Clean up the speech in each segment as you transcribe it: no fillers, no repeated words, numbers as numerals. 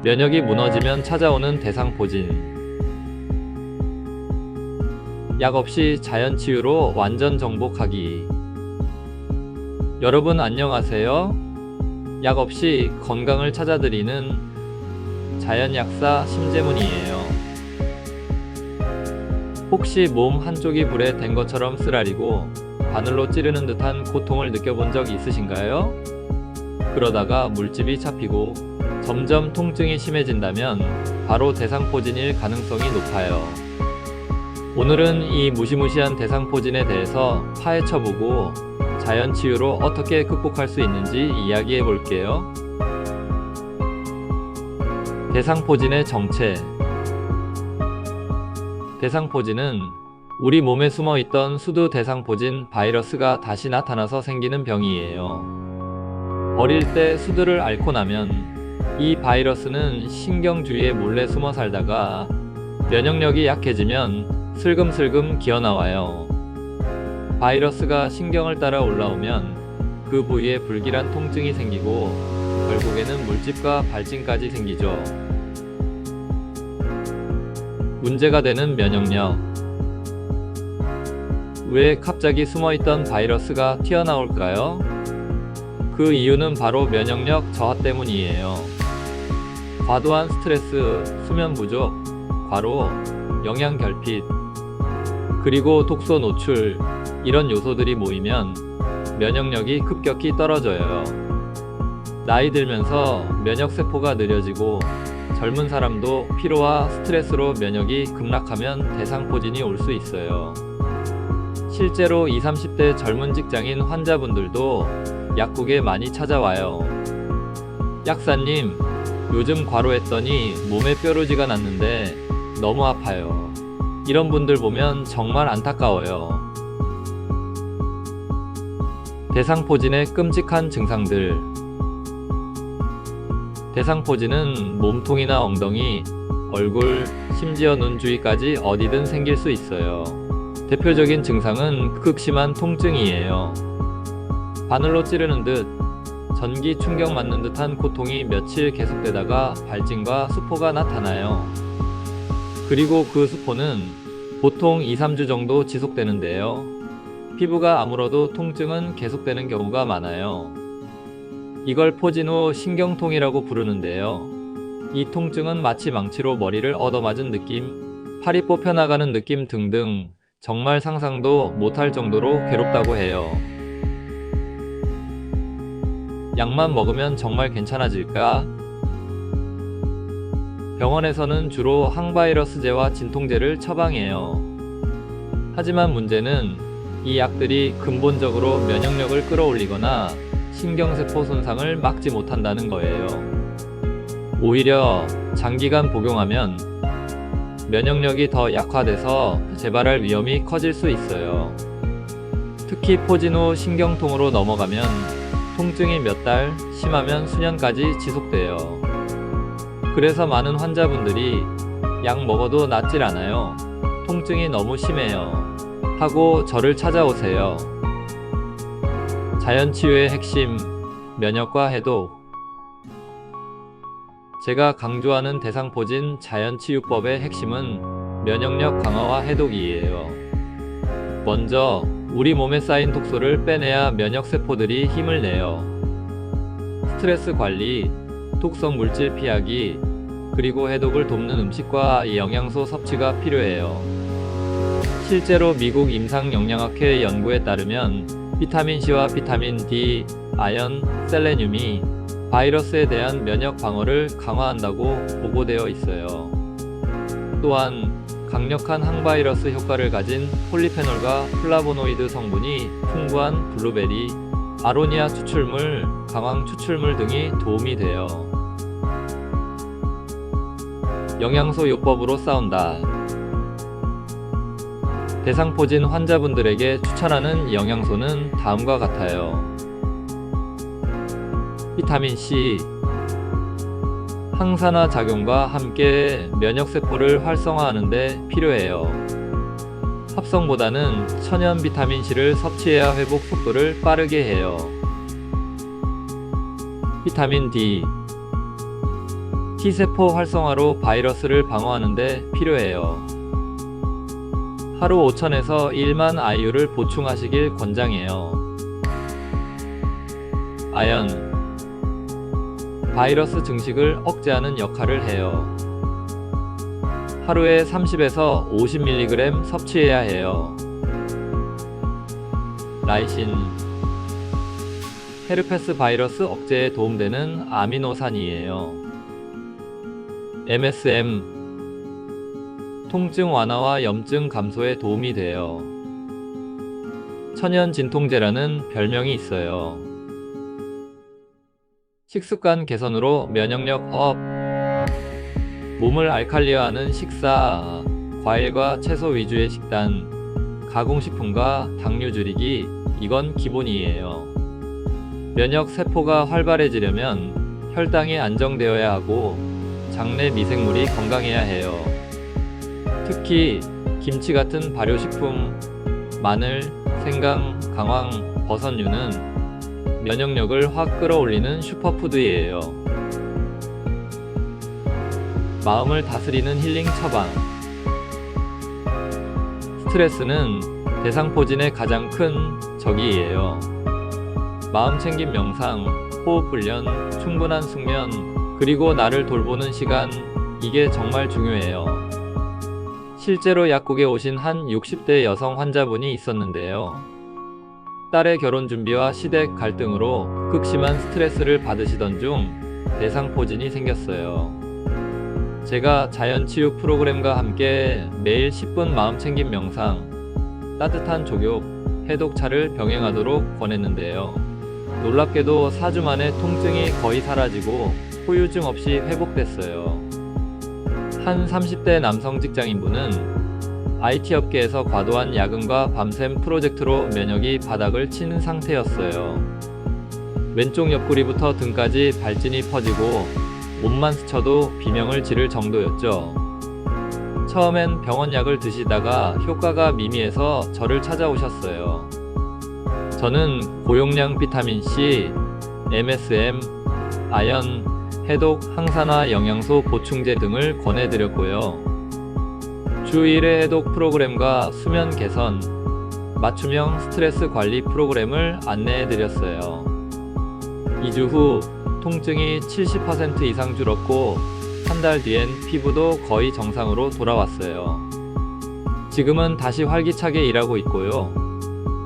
면역이 무너지면 찾아오는 대상포진. 약 없이 자연치유로 완전 정복하기. 여러분 안녕하세요. 약 없이 건강을 찾아드리는 자연약사 심재문이에요. 혹시 몸 한쪽이 불에 댄 것처럼 쓰라리고 바늘로 찌르는 듯한 고통을 느껴본 적 있으신가요? 그러다가 물집이 잡히고 점점 통증이 심해진다면 바로 대상포진일 가능성이 높아요. 오늘은 이 무시무시한 대상포진에 대해서 파헤쳐보고 자연치유로 어떻게 극복할 수 있는지 이야기해 볼게요. 대상포진의 정체. 대상포진은 우리 몸에 숨어있던 수두 대상포진 바이러스가 다시 나타나서 생기는 병이에요. 어릴 때 수두를 앓고 나면 이 바이러스는 신경 주위에 몰래 숨어 살다가 면역력이 약해지면 슬금슬금 기어나와요. 바이러스가 신경을 따라 올라오면 그 부위에 불길한 통증이 생기고 결국에는 물집과 발진까지 생기죠. 문제가 되는 면역력. 왜 갑자기 숨어있던 바이러스가 튀어나올까요? 그 이유는 바로 면역력 저하 때문이에요. 과도한 스트레스, 수면 부족, 과로, 영양 결핍, 그리고 독소 노출, 이런 요소들이 모이면 면역력이 급격히 떨어져요. 나이 들면서 면역세포가 느려지고 젊은 사람도 피로와 스트레스로 면역이 급락하면 대상포진이 올 수 있어요. 실제로 20, 30대 젊은 직장인 환자분들도 약국에 많이 찾아와요. 약사님, 요즘 과로했더니 몸에 뾰루지가 났는데 너무 아파요. 이런 분들 보면 정말 안타까워요. 대상포진의 끔찍한 증상들. 대상포진은 몸통이나 엉덩이, 얼굴, 심지어 눈 주위까지 어디든 생길 수 있어요. 대표적인 증상은 극심한 통증이에요. 바늘로 찌르는 듯, 전기 충격 맞는 듯한 고통이 며칠 계속되다가 발진과 수포가 나타나요. 그리고 그 수포는 보통 2, 3주 정도 지속되는데요. 피부가 아물어도 통증은 계속되는 경우가 많아요. 이걸 포진 후 신경통이라고 부르는데요. 이 통증은 마치 망치로 머리를 얻어맞은 느낌, 팔이 뽑혀나가는 느낌 등등 정말 상상도 못할 정도로 괴롭다고 해요. 약만 먹으면 정말 괜찮아질까? 병원에서는 주로 항바이러스제와 진통제를 처방해요. 하지만 문제는 이 약들이 근본적으로 면역력을 끌어올리거나 신경세포 손상을 막지 못한다는 거예요. 오히려 장기간 복용하면 면역력이 더 약화돼서 재발할 위험이 커질 수 있어요. 특히 포진 후 신경통으로 넘어가면 통증이 몇 달, 심하면 수년까지 지속돼요. 그래서 많은 환자분들이 약 먹어도 낫질 않아요. 통증이 너무 심해요. 하고 저를 찾아오세요. 자연치유의 핵심, 면역과 해독. 제가 강조하는 대상포진 자연치유법의 핵심은 면역력 강화와 해독이에요. 먼저 우리 몸에 쌓인 독소를 빼내야 면역세포들이 힘을 내요. 스트레스 관리, 독성 물질 피하기, 그리고 해독을 돕는 음식과 영양소 섭취가 필요해요. 실제로 미국 임상영양학회 연구에 따르면 비타민C와 비타민 D, 아연, 셀레늄이 바이러스에 대한 면역 방어를 강화한다고 보고되어 있어요. 또한 강력한 항바이러스 효과를 가진 폴리페놀과 플라보노이드 성분이 풍부한 블루베리, 아로니아 추출물, 강황 추출물 등이 도움이 돼요. 영양소 요법으로 싸운다. 대상포진 환자분들에게 추천하는 영양소는 다음과 같아요. 비타민C. 항산화 작용과 함께 면역세포를 활성화하는 데 필요해요. 합성보다는 천연 비타민C를 섭취해야 회복 속도를 빠르게 해요. 비타민 D. T세포 활성화로 바이러스를 방어하는 데 필요해요. 하루 5,000에서 1만 IU를 보충하시길 권장해요. 아연, 바이러스 증식을 억제하는 역할을 해요. 하루에 30에서 50mg 섭취해야 해요. 라이신, 헤르페스 바이러스 억제에 도움되는 아미노산이에요. MSM, 통증 완화와 염증 감소에 도움이 돼요. 천연 진통제라는 별명이 있어요. 식습관 개선으로 면역력 업, 몸을 알칼리화하는 식사, 과일과 채소 위주의 식단, 가공식품과 당류 줄이기, 이건 기본이에요. 면역 세포가 활발해지려면 혈당이 안정되어야 하고 장내 미생물이 건강해야 해요. 특히 김치 같은 발효식품, 마늘, 생강, 강황, 버섯류는 면역력을 확 끌어올리는 슈퍼푸드예요. 마음을 다스리는 힐링 처방. 스트레스는 대상포진의 가장 큰 적이에요. 마음챙김 명상, 호흡 훈련, 충분한 숙면, 그리고 나를 돌보는 시간, 이게 정말 중요해요. 실제로 약국에 오신 한 60대 여성 환자분이 있었는데요. 딸의 결혼 준비와 시댁 갈등으로 극심한 스트레스를 받으시던 중 대상포진이 생겼어요. 제가 자연치유 프로그램과 함께 매일 10분 마음챙김 명상, 따뜻한 족욕, 해독차를 병행하도록 권했는데요. 놀랍게도 4주 만에 통증이 거의 사라지고 후유증 없이 회복됐어요. 한 30대 남성 직장인분은 IT 업계에서 과도한 야근과 밤샘 프로젝트로 면역이 바닥을 치는 상태였어요. 왼쪽 옆구리부터 등까지 발진이 퍼지고 몸만 스쳐도 비명을 지를 정도였죠. 처음엔 병원 약을 드시다가 효과가 미미해서 저를 찾아오셨어요. 저는 고용량 비타민C, MSM, 아연, 해독, 항산화 영양소 보충제 등을 권해드렸고요. 주 1회 해독 프로그램과 수면 개선, 맞춤형 스트레스 관리 프로그램을 안내해드렸어요. 2주 후 통증이 70% 이상 줄었고 한 달 뒤엔 피부도 거의 정상으로 돌아왔어요. 지금은 다시 활기차게 일하고 있고요.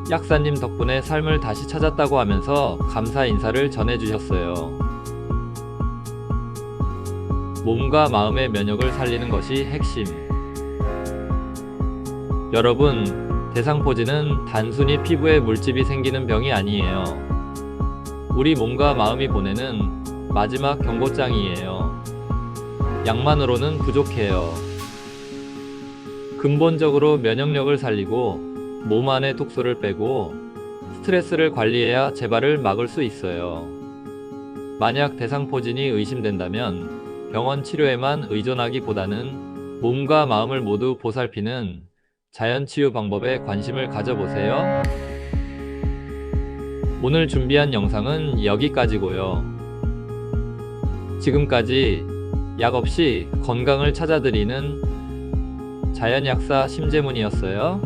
약사님 덕분에 삶을 다시 찾았다고 하면서 감사 인사를 전해주셨어요. 몸과 마음의 면역을 살리는 것이 핵심. 여러분, 대상포진은 단순히 피부에 물집이 생기는 병이 아니에요. 우리 몸과 마음이 보내는 마지막 경고장이에요. 약만으로는 부족해요. 근본적으로 면역력을 살리고 몸 안의 독소를 빼고 스트레스를 관리해야 재발을 막을 수 있어요. 만약 대상포진이 의심된다면 병원 치료에만 의존하기보다는 몸과 마음을 모두 보살피는 자연치유 방법에 관심을 가져보세요. 오늘 준비한 영상은 여기까지고요. 지금까지 약 없이 건강을 찾아드리는 자연약사 심재문이었어요.